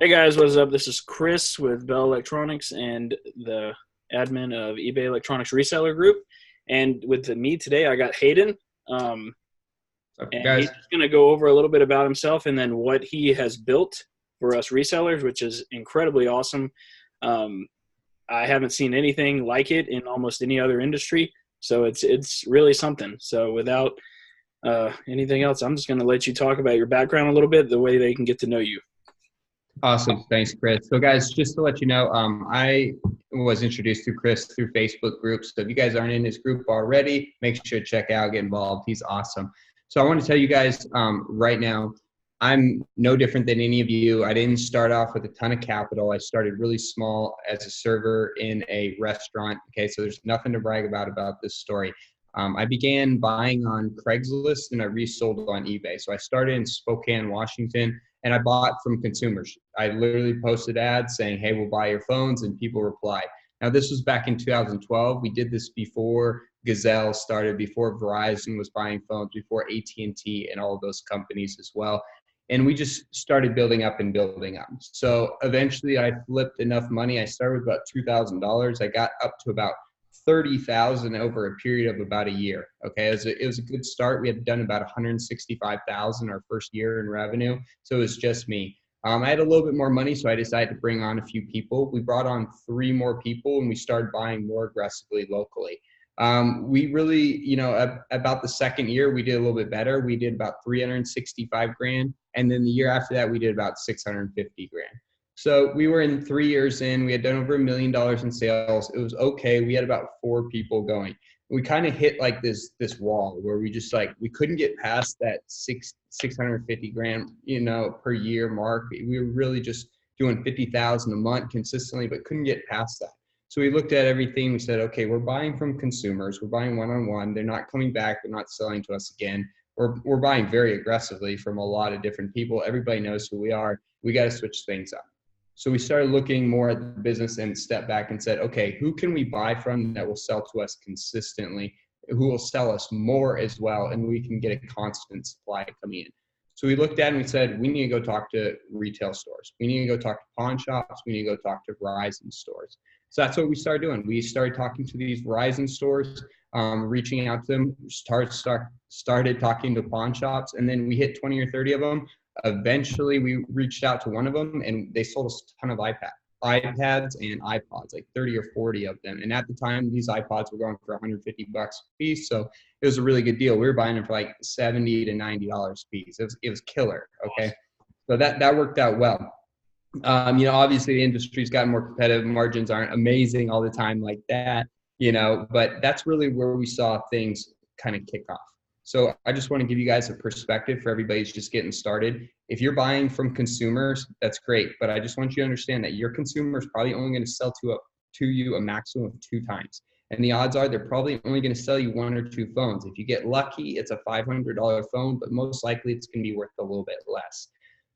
Hey guys, what is up? This is Chris with Bell Electronics and the admin of eBay Electronics Reseller Group. And with me today, I got Hayden. Um, What's up, and he's guys? just going to go over a little bit about himself and then what he has built for us resellers, which is incredibly awesome. Um, I haven't seen anything like it in almost any other industry, so it's really something. So without anything else, I'm just going to let you talk about your background a little bit, the way they can get to know you. Awesome. Thanks, Chris. So, guys, just to let you know, I was introduced to Chris through Facebook groups. So if you guys aren't in his group already, make sure to check out, get involved. He's awesome. So I want to tell you guys right now, I'm no different than any of you. I didn't start off with a ton of capital. I started really small as a server in a restaurant. Okay, so there's nothing to brag about this story. I began buying on Craigslist and I resold on eBay. So I started in Spokane, Washington, and I bought from consumers. I literally posted ads saying, hey, we'll buy your phones, and people replied. Now, this was back in 2012. We did this before Gazelle started, before Verizon was buying phones, before AT&T and all of those companies as well. And we just started building up and building up. So eventually I flipped enough money. I started with about $2,000. I got up to about 30,000 over a period of about a year. Okay, it was a good start. We had done about 165,000 our first year in revenue, so it was just me. I had a little bit more money, so I decided to bring on a few people. We brought on 3 more people, and we started buying more aggressively locally. We really, about the second year, we did a little bit better. We did about 365 grand, and then the year after that, we did about 650 grand. So we were in 3 years in, we had done over $1 million in sales. It was okay. We had about 4 people going. We kind of hit like this wall where we just we couldn't get past that 650 grand, per year mark. We were really just doing 50,000 a month consistently, but couldn't get past that. So we looked at everything. We said, okay, we're buying from consumers. We're buying one-on-one. They're not coming back. They're not selling to us again. We're buying very aggressively from a lot of different people. Everybody knows who we are. We got to switch things up. So we started looking more at the business and stepped back and said, okay, who can we buy from that will sell to us consistently, who will sell us more as well, and we can get a constant supply coming in. So we looked at it and we said, we need to go talk to retail stores. We need to go talk to pawn shops. We need to go talk to Verizon stores. So that's what we started doing. We started talking to these Verizon stores, reaching out to them, started talking to pawn shops, and then we hit 20 or 30 of them. Eventually, we reached out to one of them, and they sold us a ton of iPads and iPods, like 30 or 40 of them. And at the time, these iPods were going for $150 a piece, so it was a really good deal. We were buying them for like $70 to $90 a piece. It was killer. Okay, so that worked out well. Obviously the industry's gotten more competitive. Margins aren't amazing all the time like that, but that's really where we saw things kind of kick off. So I just want to give you guys a perspective for everybody who's just getting started. If you're buying from consumers, that's great. But I just want you to understand that your consumer is probably only going to sell to you a maximum of 2 times. And the odds are they're probably only going to sell you 1 or 2 phones. If you get lucky, it's a $500 phone, but most likely it's going to be worth a little bit less.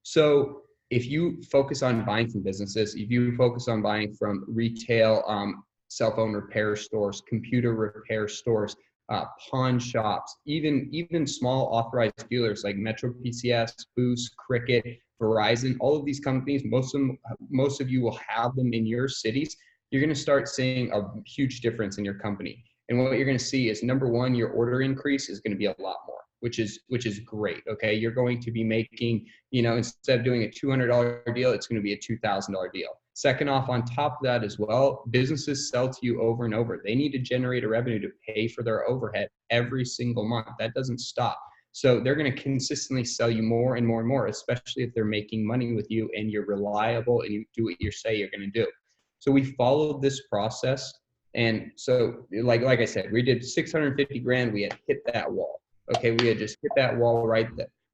So if you focus on buying from businesses, if you focus on buying from retail, cell phone repair stores, computer repair stores, pawn shops, even small authorized dealers like Metro PCS, Boost, Cricket, Verizon, all of these companies, most of you will have them in your cities. You're going to start seeing a huge difference in your company. And what you're going to see is, number one, your order increase is going to be a lot more, which is great. Okay, you're going to be making, instead of doing a $200 deal, it's going to be a $2,000 deal. Second off, on top of that as well, businesses sell to you over and over. They need to generate a revenue to pay for their overhead every single month. That doesn't stop. So they're going to consistently sell you more and more and more, especially if they're making money with you and you're reliable and you do what you say you're going to do. So we followed this process. And so like I said, we did 650 grand. We had hit that wall. Okay, we had just hit that wall right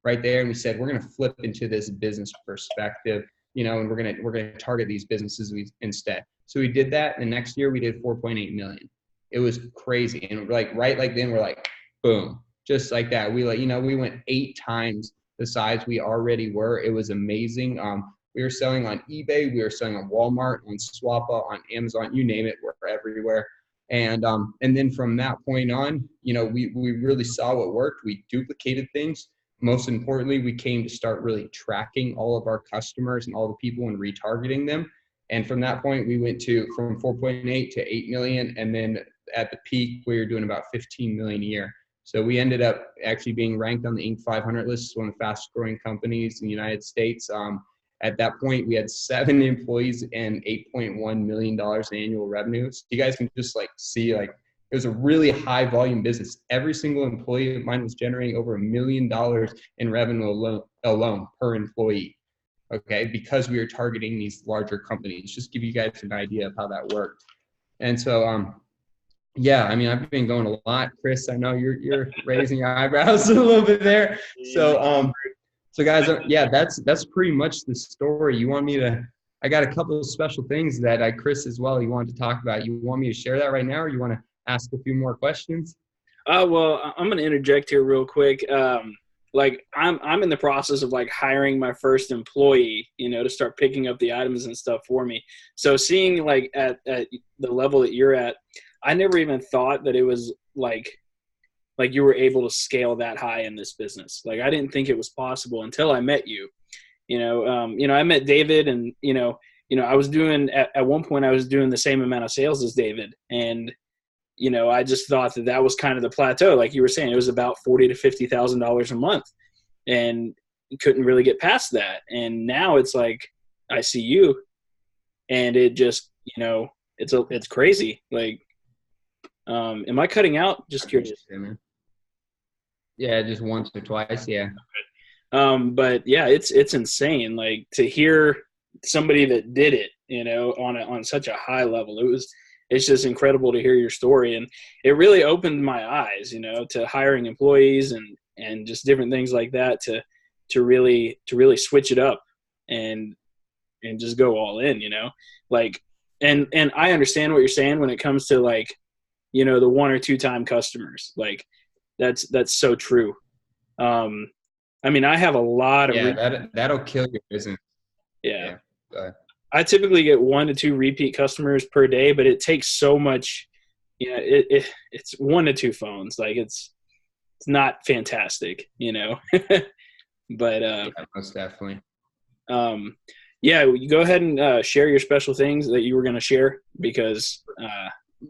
there. And we said, we're going to flip into this business perspective. And we're gonna target these businesses instead. So we did that. And the next year we did 4.8 million. It was crazy. And then we're like, boom, just like that. We went 8 times the size we already were. It was amazing. We were selling on eBay. We were selling on Walmart, on Swappa, on Amazon, you name it, we're everywhere. And then from that point on, we really saw what worked. We duplicated things. most importantly, we came to start really tracking all of our customers and all the people and retargeting them. And from that point, we went from 4.8 to 8 million. And then at the peak, we were doing about 15 million a year. So we ended up actually being ranked on the Inc. 500 list, one of the fastest growing companies in the United States. At that point, we had 7 employees and $8.1 million in annual revenue. So you guys can just see it was a really high volume business. Every single employee of mine was generating over $1 million in revenue alone per employee. Okay, because we were targeting these larger companies. Just give you guys an idea of how that worked. And so, yeah, I mean, I've been going a lot. Chris, I know you're raising your eyebrows a little bit there. So, so guys, yeah, that's pretty much the story. You want me to? I got a couple of special things that Chris as well. You wanted to talk about. You want me to share that right now, or you want to ask a few more questions? Well, I'm going to interject here real quick. I'm in the process of hiring my first employee, to start picking up the items and stuff for me. So seeing at the level that you're at, I never even thought that it was like you were able to scale that high in this business. I didn't think it was possible until I met you. I met David, and I was doing at one point I was doing the same amount of sales as David, and I just thought that was kind of the plateau. Like you were saying, it was about $40,000 to $50,000 a month, and couldn't really get past that. And now it's like I see you, and it just it's crazy. Am I cutting out? Just curious. Yeah, just once or twice. Yeah. But yeah, it's insane. To hear somebody that did it, on such a high level, it's just incredible to hear your story. And it really opened my eyes, to hiring employees and just different things like that to really switch it up and just go all in, and I understand what you're saying when it comes to the 1 or 2 time customers. That's so true. I mean, I have a lot of that'll kill your business. Yeah. Go ahead. I typically get 1 to 2 repeat customers per day, but it takes so much. It's 1 to 2 phones. It's not fantastic, But yeah, most definitely. Yeah, you go ahead and share your special things that you were going to share, because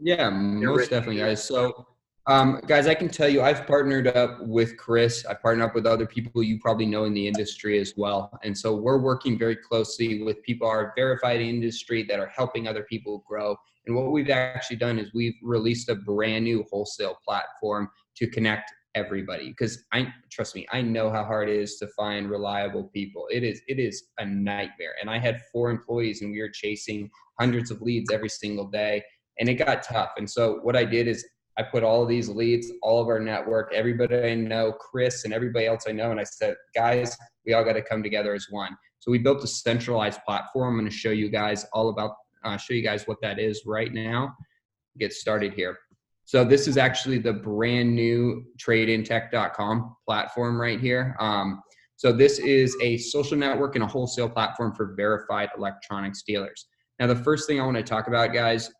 yeah, most definitely, guys. So, guys, I can tell you, I've partnered up with Chris. I partnered up with other people you probably know in the industry as well. And so we're working very closely with people in our verified industry that are helping other people grow. And what we've actually done is we've released a brand new wholesale platform to connect everybody. Because trust me, I know how hard it is to find reliable people. It is a nightmare. And I had 4 employees, and we were chasing hundreds of leads every single day, and it got tough. And so what I did is I put all of these leads, all of our network, everybody I know, Chris and everybody else I know, and I said, guys, we all got to come together as one. So we built a centralized platform. I'm going to show you guys what that is right now. Get started here. So this is actually the brand new TradeInTech.com platform right here. So this is a social network and a wholesale platform for verified electronics dealers. Now, the first thing I want to talk about, guys,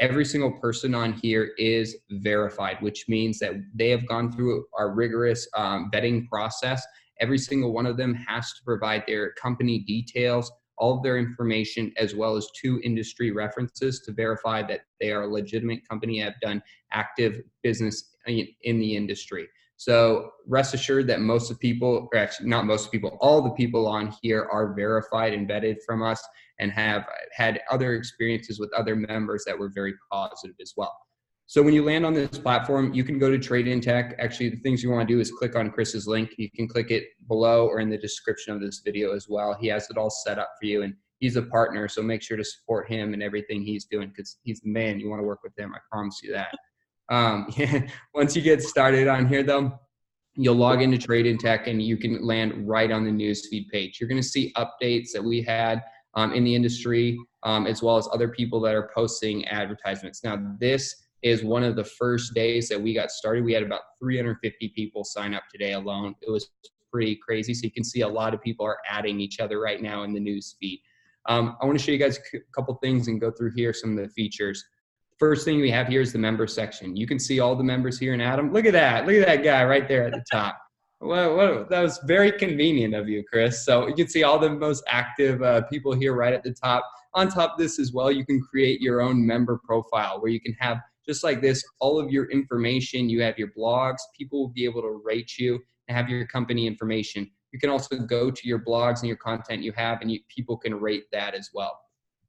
every single person on here is verified, which means that they have gone through our rigorous vetting process. Every single one of them has to provide their company details, all of their information, as well as 2 industry references to verify that they are a legitimate company and have done active business in the industry. So rest assured that most of the people, or actually not most people, all the people on here are verified and vetted from us and have had other experiences with other members that were very positive as well. So when you land on this platform, you can go to TradeInTech. Actually, the things you want to do is click on Chris's link. You can click it below or in the description of this video as well. He has it all set up for you, and he's a partner, so make sure to support him and everything he's doing, because he's the man. You want to work with him, I promise you that. Once you get started on here, though, you'll log into TradeInTech, and you can land right on the newsfeed page. You're going to see updates that we had in the industry, as well as other people that are posting advertisements. Now, this is one of the first days that we got started. We had about 350 people sign up today alone. It was pretty crazy. So you can see a lot of people are adding each other right now in the news feed. I want to show you guys a couple things and go through here some of the features. First thing we have here is the member section. You can see all the members here in Adam. Look at that. Look at that guy right there at the top. Well, that was very convenient of you, Chris. So you can see all the most active people here right at the top. On top of this as well, you can create your own member profile where you can have, just like this, all of your information. You have your blogs. People will be able to rate you and have your company information. You can also go to your blogs and your content you have, and people can rate that as well.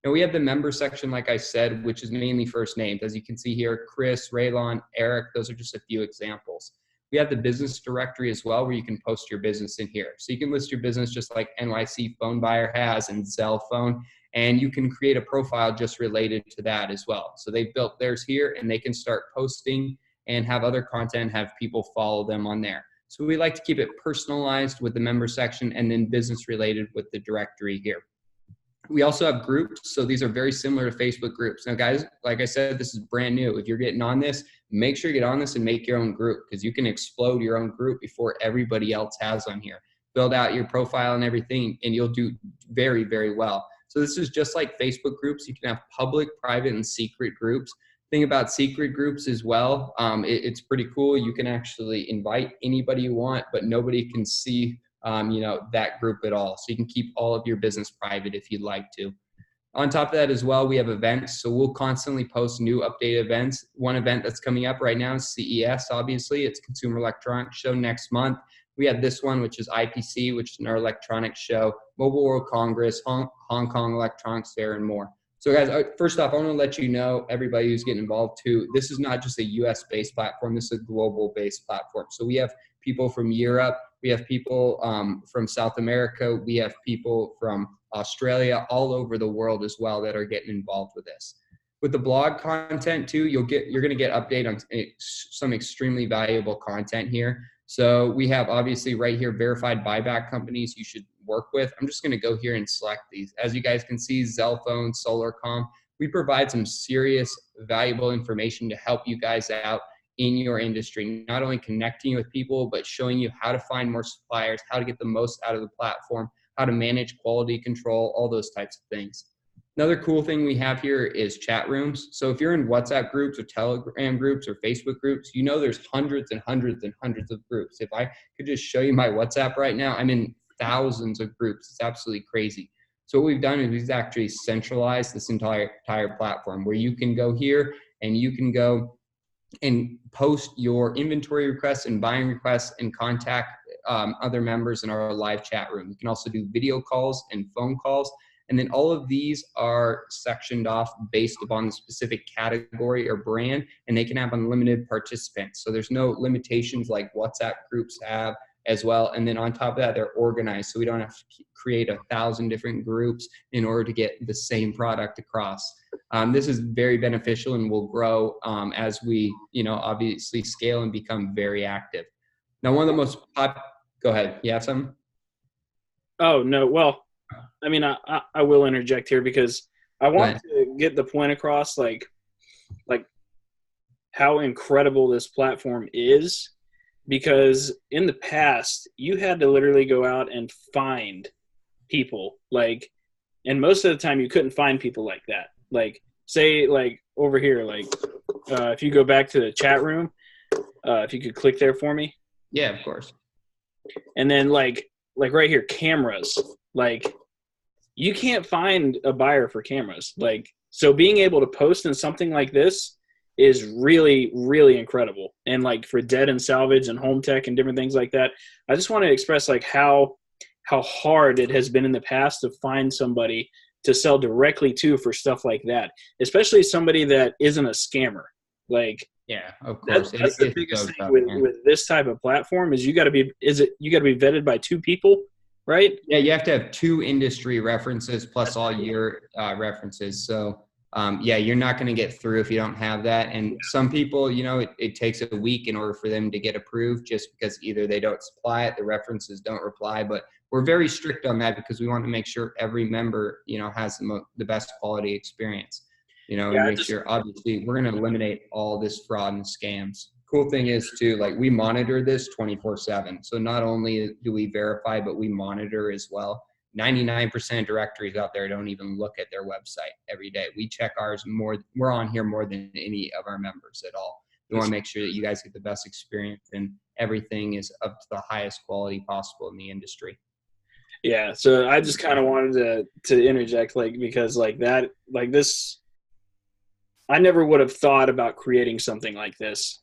Now we have the member section, like I said, which is mainly first names. As you can see here, Chris, Raylon, Eric, those are just a few examples. We have the business directory as well, where you can post your business in here. So you can list your business just like NYC Phone Buyer has and Zelle Phone, and you can create a profile just related to that as well. So they've built theirs here, and they can start posting and have other content, have people follow them on there. So we like to keep it personalized with the member section, and then business related with the directory here. We also have groups. So these are very similar to Facebook groups. Now, guys, like I said, this is brand new. If you're getting on this, make sure you get on this and make your own group, because you can explode your own group before everybody else has on here. Build out your profile and everything, and you'll do very, very well. So this is just like Facebook groups. You can have public, private, and secret groups. Thing about secret groups as well, it's pretty cool. You can actually invite anybody you want, but nobody can see that group at all. So you can keep all of your business private if you'd like to. On top of that as well, we have events. So we'll constantly post new updated events. One event that's coming up right now is CES, obviously. It's Consumer Electronics Show next month. We have this one, which is IPC, which is our electronics show, Mobile World Congress, Hong Kong Electronics Fair, and more. So guys, first off, I want to let you know, everybody who's getting involved too, this is not just a US-based platform. This is a global-based platform. So we have people from Europe, we have people from South America, we have people from Australia, all over the world as well that are getting involved with this. With the blog content too, you're going to get update on some extremely valuable content here. So we have obviously right here verified buyback companies you should work with. I'm just going to go here and select these. As you guys can see, Zelle Phone, SolarCom, we provide some serious valuable information to help you guys out in your industry, not only connecting you with people, but showing you how to find more suppliers, how to get the most out of the platform, how to manage quality control, all those types of things. Another cool thing we have here is chat rooms. So if you're in WhatsApp groups or Telegram groups or Facebook groups, there's hundreds and hundreds and hundreds of groups. If I could just show you my WhatsApp right now, I'm in thousands of groups. It's absolutely crazy. So what we've done is we've actually centralized this entire platform where you can go here and you can go and post your inventory requests and buying requests and contact other members in our live chat room. You can also do video calls and phone calls. And then all of these are sectioned off based upon the specific category or brand, and they can have unlimited participants. So there's no limitations like WhatsApp groups have as well. And then on top of that, they're organized. So we don't have to create 1,000 different groups in order to get the same product across. This is very beneficial and will grow as we, obviously scale and become very active. Now, one of the most go ahead. You have something? Oh, no. Well, I mean, I will interject here because I want to get the point across, like how incredible this platform is, because in the past you had to literally go out and find people, and most of the time you couldn't find people like that. Say over here, if you go back to the chat room, if you could click there for me. Yeah, of course. And then like right here, cameras, you can't find a buyer for cameras. So being able to post in something like this is really, really incredible. And for dead and salvage and home tech and different things like that, I just want to express how hard it has been in the past to find somebody to sell directly to for stuff like that, especially somebody that isn't a scammer. Yeah, of course. That's the biggest thing with this type of platform is you got to be vetted by two people, right? Yeah, you have to have 2 industry references plus all your references. So you're not going to get through if you don't have that. And some people, it takes a week in order for them to get approved just because either they don't supply it, the references don't reply. But we're very strict on that because we want to make sure every member, has the best quality experience. And make sure, obviously, we're going to eliminate all this fraud and scams. Cool thing is too, we monitor this 24/7. So not only do we verify, but we monitor as well. 99% of directories out there don't even look at their website every day. We check ours more. We're on here more than any of our members at all. We want to make sure that you guys get the best experience and everything is up to the highest quality possible in the industry. Yeah. So I just kind of wanted to interject, like, because like that, like this, I never would have thought about creating something like this.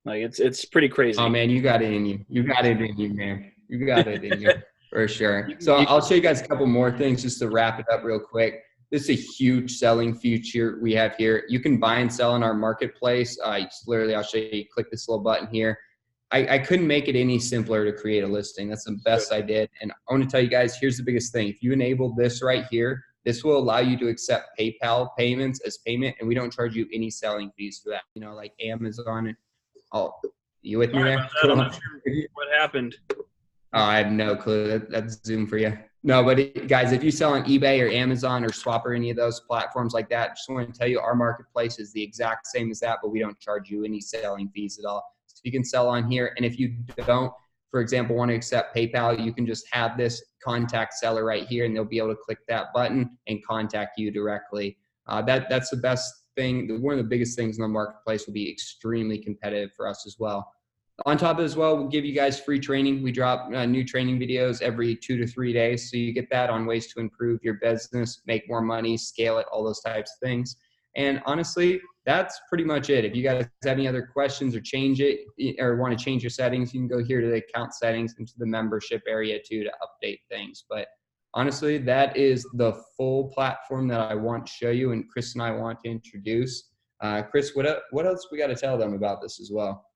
Like it's pretty crazy. Oh man, you got it in you. You got it in you, man. You got it in you for sure. So You- I'll show you guys a couple more things just to wrap it up real quick. This is a huge selling feature we have here. You can buy and sell in our marketplace. Literally, I'll show you. Click this little button here. I couldn't make it any simpler to create a listing. That's the best I did. And I want to tell you guys, here's the biggest thing. If you enable this right here, this will allow you to accept PayPal payments as payment, and we don't charge you any selling fees for that. You know, like Amazon. Oh, you with me there? I'm not sure what happened. Oh, I have no clue. That's Zoom for you. No, but guys, if you sell on eBay or Amazon or Swap or any of those platforms like that, just want to tell you our marketplace is the exact same as that, but we don't charge you any selling fees at all. So you can sell on here. And if you don't, for example, want to accept PayPal, you can just have this contact seller right here, and they'll be able to click that button and contact you directly. That's the best thing. One of the biggest things in the marketplace will be extremely competitive for us as well. On top of it as well, we'll give you guys free training. We drop new training videos every 2 to 3 days. So you get that on ways to improve your business, make more money, scale it, all those types of things. And honestly, that's pretty much it. If you guys have any other questions or change it or want to change your settings, you can go here to the account settings and to the membership area too to update things. But honestly, that is the full platform that I want to show you and Chris and I want to introduce. Chris, what else we got to tell them about this as well?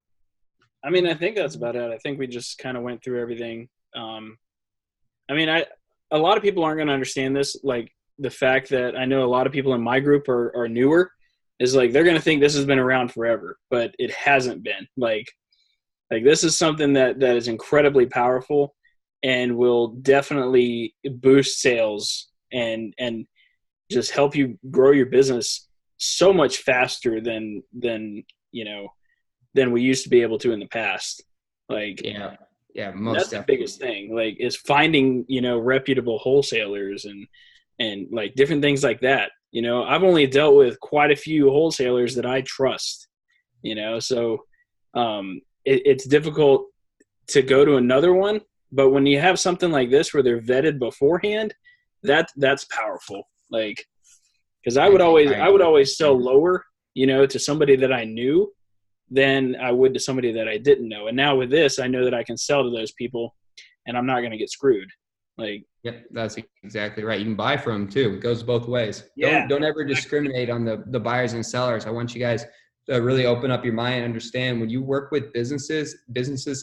I mean, I think that's about it. I think we just kind of went through everything. I mean, a lot of people aren't going to understand this. Like the fact that I know a lot of people in my group are newer is like, they're going to think this has been around forever, but it hasn't been. Like this is something that is incredibly powerful and will definitely boost sales and just help you grow your business so much faster than we used to be able to in the past. Like, yeah, most that's definitely. The biggest thing. Like, is finding reputable wholesalers and like different things like that. I've only dealt with quite a few wholesalers that I trust. So it's difficult to go to another one. But when you have something like this where they're vetted beforehand, that's powerful. Like, because I would always sell lower, to somebody that I knew than I would to somebody that I didn't know. And now with this, I know that I can sell to those people and I'm not going to get screwed. Like, yep, that's exactly right. You can buy from them too. It goes both ways. Yeah, don't ever discriminate on the buyers and sellers. I want you guys to really open up your mind and understand when you work with businesses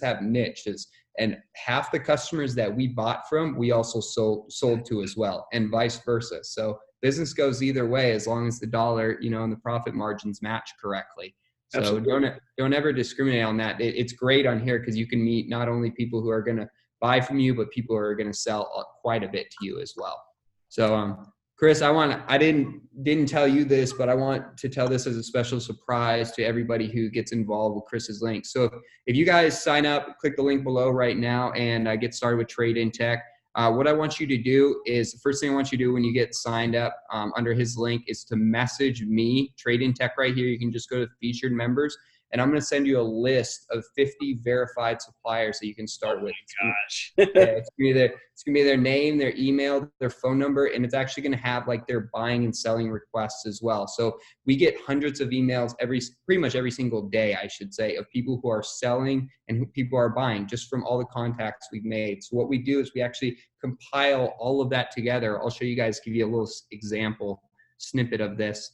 have niches, and half the customers that we bought from, we also sold to as well, and vice versa. So business goes either way as long as the dollar, and the profit margins match correctly. So absolutely. don't ever discriminate on that. It's great on here because you can meet not only people who are going to buy from you, but people who are going to sell quite a bit to you as well. So, Chris, I didn't tell you this, but I want to tell this as a special surprise to everybody who gets involved with Chris's link. So if you guys sign up, click the link below right now and get started with TradeInTech. What I want you to do is, the first thing I want you to do when you get signed up under his link is to message me, TradeInTech right here. You can just go to featured members, and I'm going to send you a list of 50 verified suppliers that you can start with. Gosh. It's going to be their name, their email, their phone number, and it's actually going to have like their buying and selling requests as well. So we get hundreds of emails pretty much every single day, I should say, of people who are selling and who people are buying just from all the contacts we've made. So what we do is we actually compile all of that together. I'll show you guys, give you a little example snippet of this.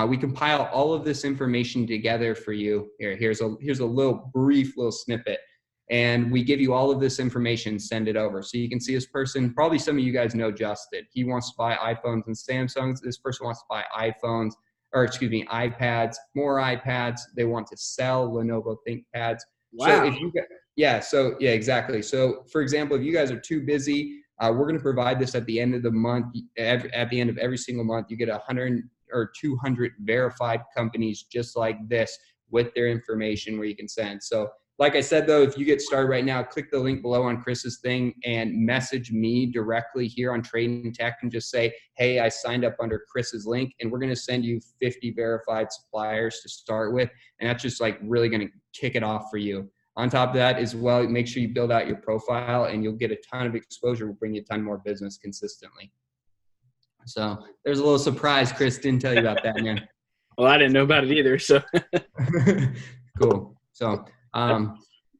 We compile all of this information together for you. Here's a little brief snippet. And we give you all of this information, send it over. So you can see this person, probably some of you guys know Justin. He wants to buy iPhones and Samsungs. This person wants to buy iPads, more iPads. They want to sell Lenovo ThinkPads. Wow. So exactly. So for example, if you guys are too busy, we're going to provide this at the end of the month. At the end of every single month, you get 100 or 200 verified companies just like this with their information where you can send. So like I said, though, if you get started right now, click the link below on Chris's thing and message me directly here on TradeInTech and just say, hey, I signed up under Chris's link, and we're going to send you 50 verified suppliers to start with. And that's just like really going to kick it off for you. On top of that as well, make sure you build out your profile and you'll get a ton of exposure. Will bring you a ton more business consistently. So there's a little surprise. Chris didn't tell you about that, man. Well, I didn't know about it either. So cool. So, all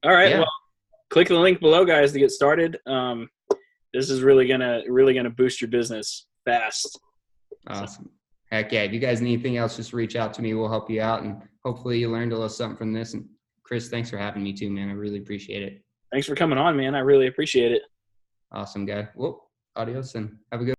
right. Yeah. Well, click the link below, guys, to get started. This is really gonna boost your business fast. Awesome. Heck yeah. If you guys need anything else, just reach out to me. We'll help you out. And hopefully you learned a little something from this. And Chris, thanks for having me too, man. I really appreciate it. Thanks for coming on, man. I really appreciate it. Awesome, guy. Well, adios and have a good